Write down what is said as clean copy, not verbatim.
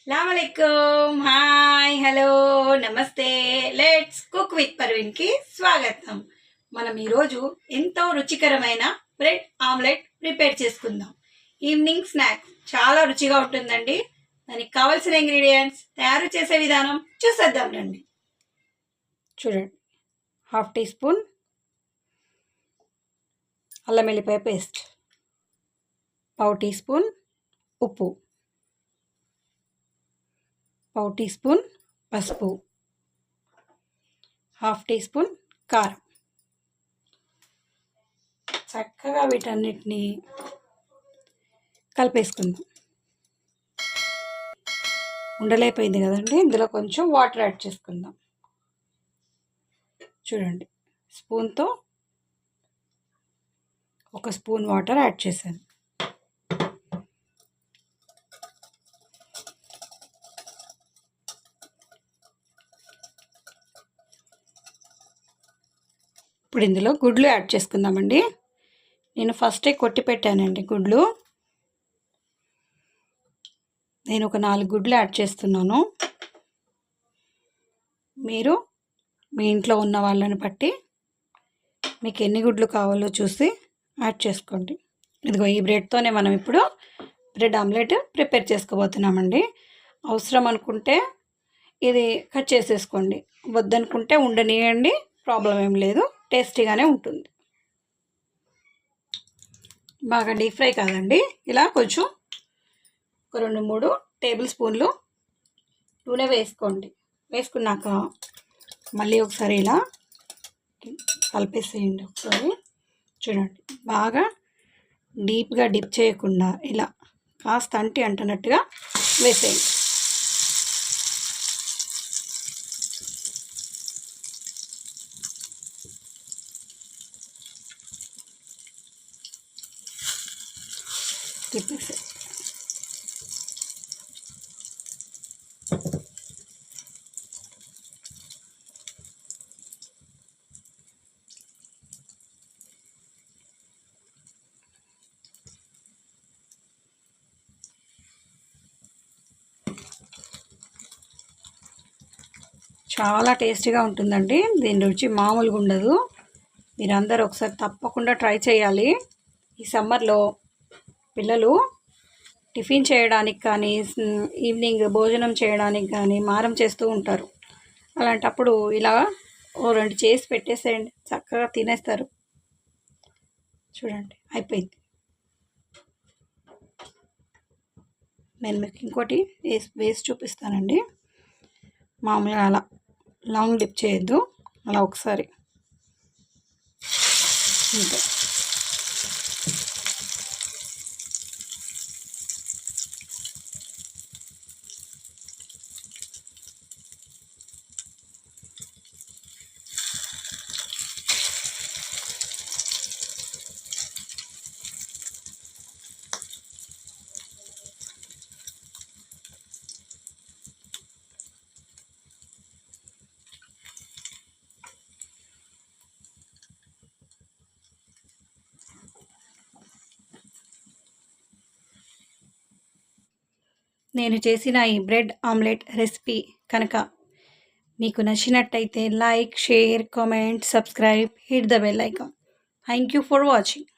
అస్సలాముఅలైకుం. Hi, hello, నమస్తే. Let's cook with పర్వీన్కి స్వాగతం. మనం ఈరోజు ఎంతో రుచికరమైన బ్రెడ్ ఆమ్లెట్ ప్రిపేర్ చేసుకుందాం. ఈవినింగ్ స్నాక్ చాలా రుచిగా ఉంటుందండి. దానికి కావాల్సిన ఇంగ్రీడియంట్స్, తయారు చేసే విధానం చూసేద్దాం రండి. చూడండి, 1/2 టీ స్పూన్ అల్లం వెల్లిపాయ పేస్ట్, 1/4 టీ స్పూన్ ఉప్పు, 1/4 టీ స్పూన్ పసుపు, 1/2 టీ స్పూన్ కారం. చక్కగా వీటన్నిటిని కలిపేసుకుందాం. ఉండలేకపోయింది కదండి, ఇందులో కొంచెం వాటర్ యాడ్ చేసుకుందాం. చూడండి, స్పూన్తో 1 స్పూన్ వాటర్ యాడ్ చేశాను. ఇప్పుడు ఇందులో గుడ్లు యాడ్ చేసుకుందామండి. నేను ఫస్టే కొట్టి పెట్టానండి గుడ్లు. నేను ఒక 4 గుడ్లు యాడ్ చేస్తున్నాను. మీరు మీ ఇంట్లో ఉన్న వాళ్ళని బట్టి మీకు ఎన్ని గుడ్లు కావాలో చూసి యాడ్ చేసుకోండి. ఇదిగో ఈ బ్రెడ్తోనే మనం ఇప్పుడు బ్రెడ్ ఆమ్లెట్ ప్రిపేర్ చేసుకోబోతున్నామండి. అవసరం అనుకుంటే ఇది కట్ చేసేసుకోండి, వద్దనుకుంటే ఉండనియండి, ప్రాబ్లం ఏం లేదు, టేస్టీగానే ఉంటుంది. బాగా డీప్ ఫ్రై కాదండి, ఇలా కొంచెం ఒక 2-3 టేబుల్ స్పూన్లు నూనె వేసుకోండి. వేసుకున్నాక మళ్ళీ ఒకసారి ఇలా కలిపేసేయండి. ఒకసారి చూడండి, బాగా డీప్గా డిప్ చేయకుండా ఇలా కాస్త అంటున్నట్టుగా వేసేయండి. తిప్పేసి చాలా టేస్టీగా ఉంటుందండి. దీని రుచి మామూలుగా ఉండదు. మీరందరూ ఒకసారి తప్పకుండా ట్రై చేయాలి. ఈ సమ్మర్లో పిల్లలు టిఫిన్ చేయడానికి కానీ, ఈవినింగ్ భోజనం చేయడానికి కానీ మారం చేస్తూ ఉంటారు. అలాంటప్పుడు ఇలా ఓ 2 చేసి పెట్టేసేయండి, చక్కగా తినేస్తారు. చూడండి, అయిపోయింది. నేను మీకు ఇంకోటి వేసి చూపిస్తానండి. మామూలుగా అలా లాంగ్ డిప్ చేయొద్దు, అలా ఒకసారి అంతే. నేను చేసిన ఈ బ్రెడ్ ఆమ్లెట్ రెసిపీ కనుక మీకు నచ్చినట్టయితే like, share, comment, subscribe, hit the bell icon. Thank you for watching.